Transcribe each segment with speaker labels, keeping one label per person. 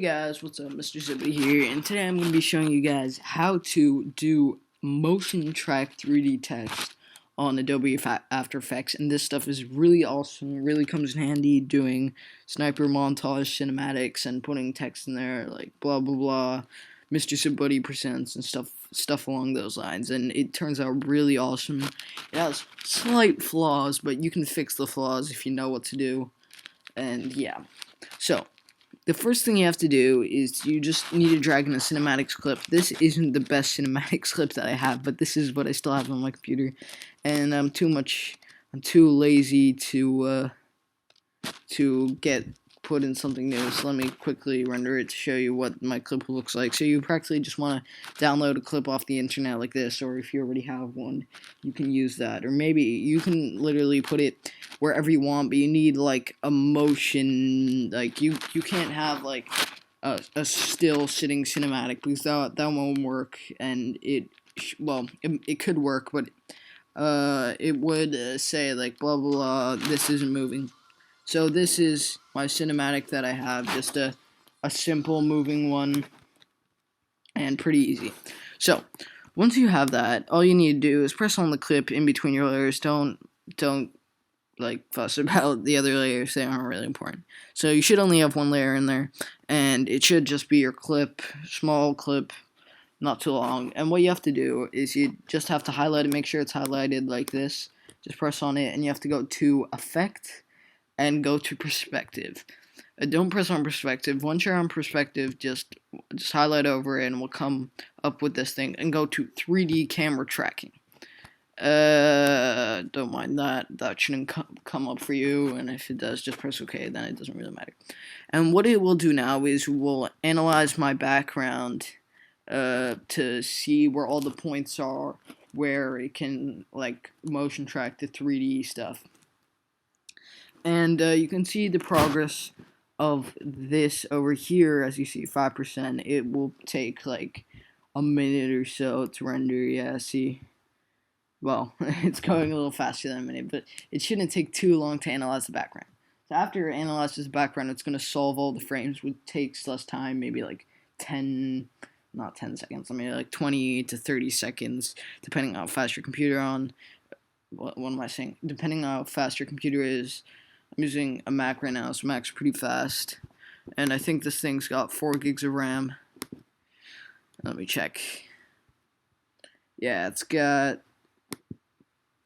Speaker 1: Guys, what's up? MrZipbuddy here, and today I'm going to be showing you guys how to do motion track 3D text on Adobe After Effects, and this stuff is really awesome, really comes in handy doing sniper montage cinematics and putting text in there like blah blah blah, MrZipbuddy presents and stuff along those lines, and it turns out really awesome. It has slight flaws, but you can fix the flaws if you know what to do, and yeah. So the first thing you have to do is you just need to drag in a Cinematics clip. This isn't the best Cinematics clip that I have, but this is what I still have on my computer, and I'm too lazy to get put in something new. So let me quickly render it to show you what my clip looks like. So you practically just want to download a clip off the internet like this, or if you already have one, you can use that, or maybe you can literally put it wherever you want, but you need like a motion, like you can't have like a still sitting cinematic, because that won't work, and it could work, but it would say like blah blah blah, this isn't moving. So this is my cinematic that I have, just a simple moving one, and pretty easy. So once you have that, all you need to do is press on the clip in between your layers. Don't like fuss about the other layers, they aren't really important. So you should only have one layer in there, and it should just be your clip, small clip, not too long. And what you have to do is you just have to highlight it, make sure it's highlighted like this. Just press on it, and you have to go to Effect and go to Perspective. Don't press on Perspective. Once you're on Perspective, just highlight over it, and we'll come up with this thing, and go to 3D Camera Tracking. Don't mind that. That shouldn't come up for you, and if it does, just press OK, then it doesn't really matter. And what it will do now is we'll analyze my background to see where all the points are, where it can like motion track the 3D stuff. And you can see the progress of this over here. As you see, 5%. It will take like a minute or so to render. Yeah, see. Well, it's going a little faster than a minute, but it shouldn't take too long to analyze the background. So after it analyzes the background, it's going to solve all the frames, which takes less time, maybe like not 10 seconds, I mean like 20 to 30 seconds, depending on how fast your computer on. What am I saying? Depending on how fast your computer is. I'm using a Mac right now, so Mac's pretty fast. And I think this thing's got 4 gigs of RAM. Let me check. Yeah, it's got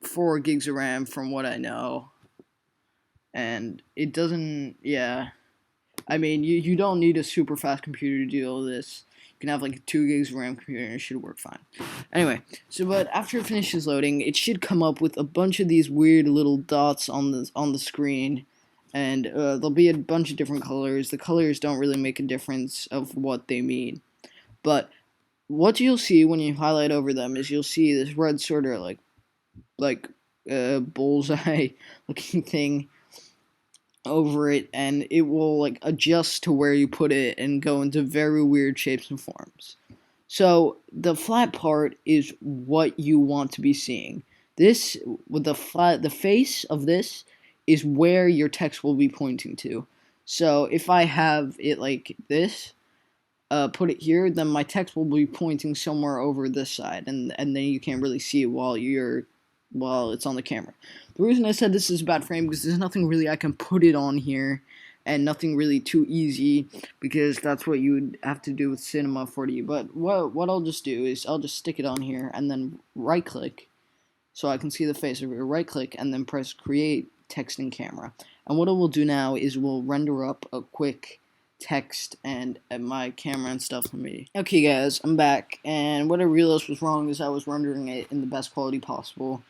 Speaker 1: 4 gigs of RAM from what I know. And it doesn't, yeah. I mean, you don't need a super fast computer to do all this. You can have like a 2 gigs of RAM computer and it should work fine. Anyway, but after it finishes loading, it should come up with a bunch of these weird little dots on the screen, and there'll be a bunch of different colors. The colors don't really make a difference of what they mean, but what you'll see when you highlight over them is you'll see this red sort of like bullseye looking thing over it, and it will like adjust to where you put it and go into very weird shapes and forms. So the flat part is what you want to be seeing. This with the face of this is where your text will be pointing to. So if I have it like this, put it here, then my text will be pointing somewhere over this side, and then you can't really see it while it's on the camera. The reason I said this is a bad frame because there's nothing really I can put it on here, and nothing really too easy, because that's what you would have to do with Cinema 4D. But what I'll just do is I'll just stick it on here and then right click so I can see the face of it. Right click and then press Create Text in Camera. And what it will do now is we'll render up a quick text and my camera and stuff for me. Okay guys, I'm back, and what I realized was wrong is I was rendering it in the best quality possible.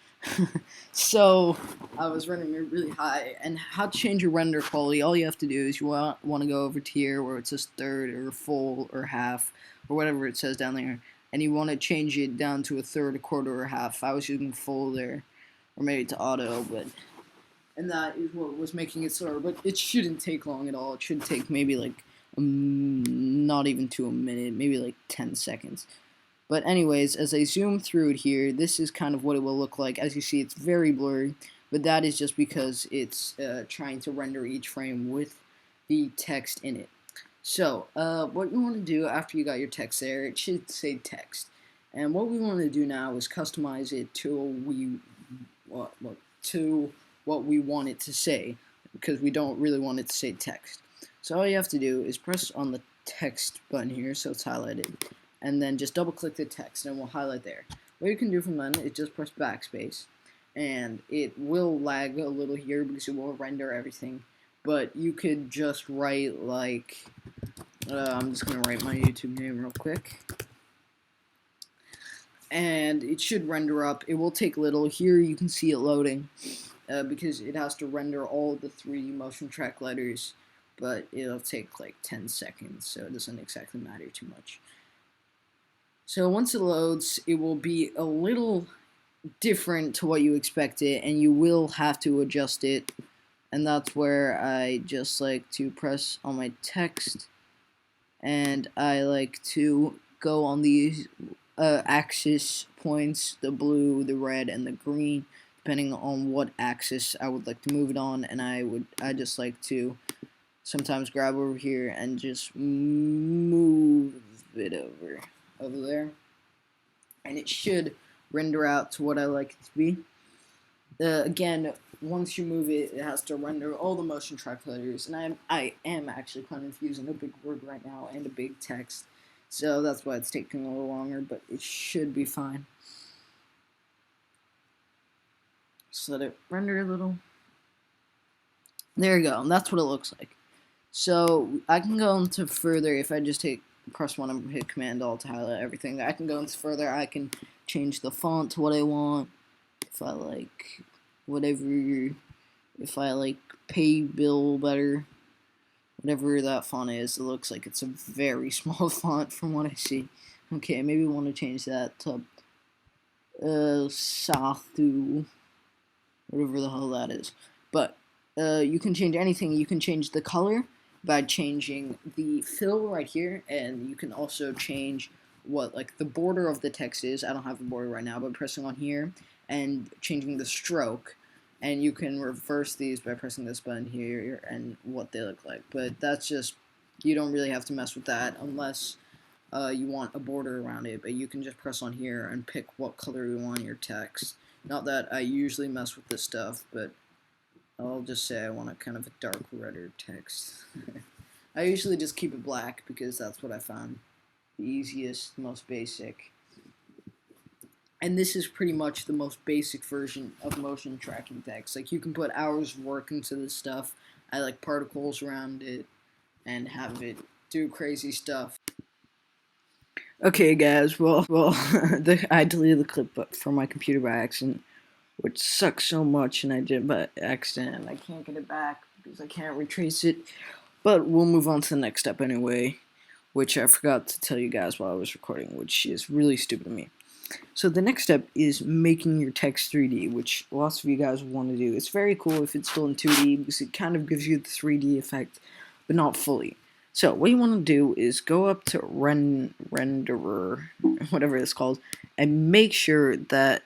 Speaker 1: So I was rendering it really high. And how to change your render quality, all you have to do is you want to go over to here where it says third or full or half or whatever it says down there, and you want to change it down to a third, a quarter, or half. I was using full there, or maybe to auto, and that is what was making it slower, but it shouldn't take long at all. It should take maybe like not even to a minute, maybe like 10 seconds. But anyways, as I zoom through it here, this is kind of what it will look like. As you see, it's very blurry, but that is just because it's trying to render each frame with the text in it. So, what you want to do after you got your text there, it should say text. And what we want to do now is customize it to what we want it to say, because we don't really want it to say text. So all you have to do is press on the text button here, so it's highlighted, and then just double click the text and we'll highlight there. What you can do from then is just press backspace, and it will lag a little here because it will render everything, but you could just write like, I'm just going to write my YouTube name real quick, and it should render up. It will take little. Here you can see it loading because it has to render all the 3D motion track letters, but it'll take like 10 seconds, so it doesn't exactly matter too much. So once it loads, it will be a little different to what you expected, and you will have to adjust it, and that's where I just like to press on my text, and I like to go on these axis points, the blue, the red, and the green, depending on what axis I would like to move it on, and I just like to sometimes grab over here and just move it over there, and it should render out to what I like it to be. Again, once you move it, it has to render all the motion track letters, and I am actually kind of using a big word right now and a big text, so that's why it's taking a little longer, but it should be fine. Just let it render a little. There you go, and that's what it looks like. So I can go into further if I just press 1 and hit Command Alt to highlight everything. I can go into further. I can change the font to what I want. If I like whatever, if I like Pay Bill better, whatever that font is, it looks like it's a very small font from what I see. Okay, maybe we want to change that to Sathu, whatever the hell that is. But you can change anything. You can change the color by changing the fill right here, and you can also change what like the border of the text is. I don't have a border right now, but pressing on here and changing the stroke, and you can reverse these by pressing this button here and what they look like. But that's just, you don't really have to mess with that unless you want a border around it, but you can just press on here and pick what color you want your text. Not that I usually mess with this stuff, but I'll just say I want a kind of a dark redder text. I usually just keep it black because that's what I found the easiest, most basic. And this is pretty much the most basic version of motion tracking text. Like, you can put hours of work into this stuff. I like particles around it and have it do crazy stuff. Okay, guys, well, I deleted the clip from my computer by accident, which sucks so much, and I did by accident. I can't get it back because I can't retrace it. But we'll move on to the next step anyway, which I forgot to tell you guys while I was recording, which is really stupid of me. So the next step is making your text 3D, which lots of you guys want to do. It's very cool if it's still in 2D because it kind of gives you the 3D effect, but not fully. So what you want to do is go up to renderer, whatever it's called, and make sure that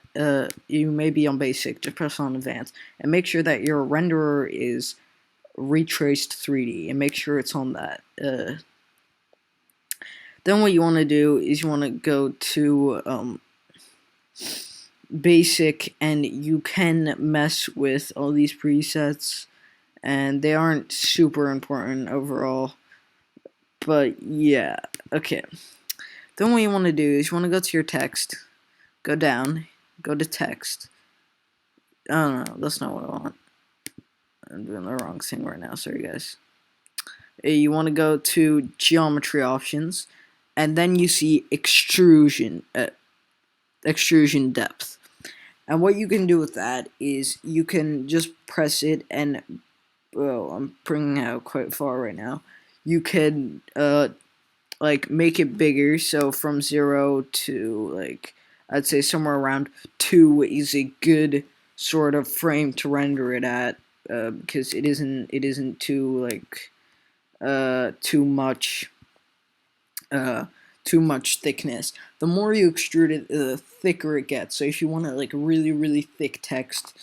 Speaker 1: you may be on basic, just press on advanced, and make sure that your renderer is retraced 3D, and make sure it's on that. Then what you want to do is you want to go to basic, and you can mess with all these presets, and they aren't super important overall. But yeah, okay. Then what you want to do is you want to go to your text, go down, go to text. Oh no, that's not what I want. I'm doing the wrong thing right now, sorry guys. You want to go to geometry options, and then you see extrusion depth. And what you can do with that is you can just press it, and well, I'm bringing it out quite far right now. You can like make it bigger, so from 0 to like I'd say somewhere around 2 is a good sort of frame to render it at, because it isn't too like too much thickness. The more you extrude it, the thicker it gets. So if you want like really thick text,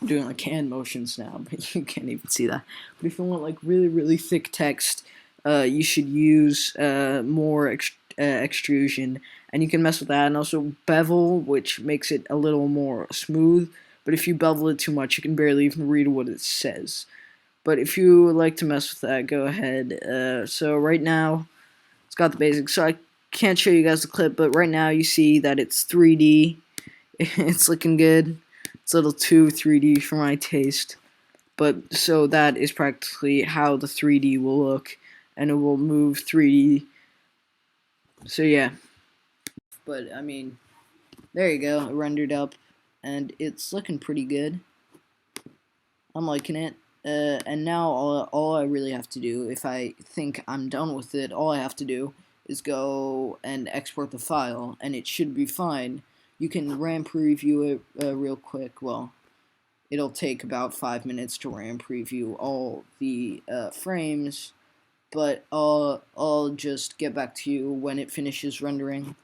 Speaker 1: I'm doing like hand motions now, but you can't even see that. But if you want like really thick text, you should use more extrusion, and you can mess with that, and also bevel, which makes it a little more smooth. But if you bevel it too much, you can barely even read what it says. But if you would like to mess with that, go ahead. So right now, it's got the basics. So I can't show you guys the clip, but right now you see that it's 3D. It's looking good. It's a little too 3D for my taste. But so that is practically how the 3D will look, and it will move 3D. So yeah. But I mean, there you go. It rendered up, and it's looking pretty good. I'm liking it. And now all I really have to do, if I think I'm done with it, all I have to do is go and export the file, and it should be fine. You can RAM preview it real quick. Well, it'll take about 5 minutes to RAM preview all the frames, but I'll just get back to you when it finishes rendering,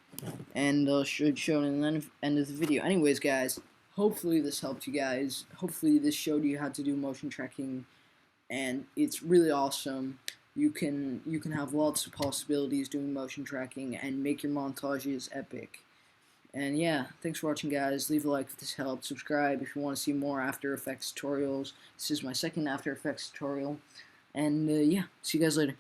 Speaker 1: and I'll should show it in the end of the video. Anyways, guys, hopefully this helped you guys. Hopefully this showed you how to do motion tracking, and it's really awesome. You can have lots of possibilities doing motion tracking and make your montages epic. And yeah, thanks for watching, guys. Leave a like if this helped. Subscribe if you want to see more After Effects tutorials. This is my second After Effects tutorial. And yeah, see you guys later.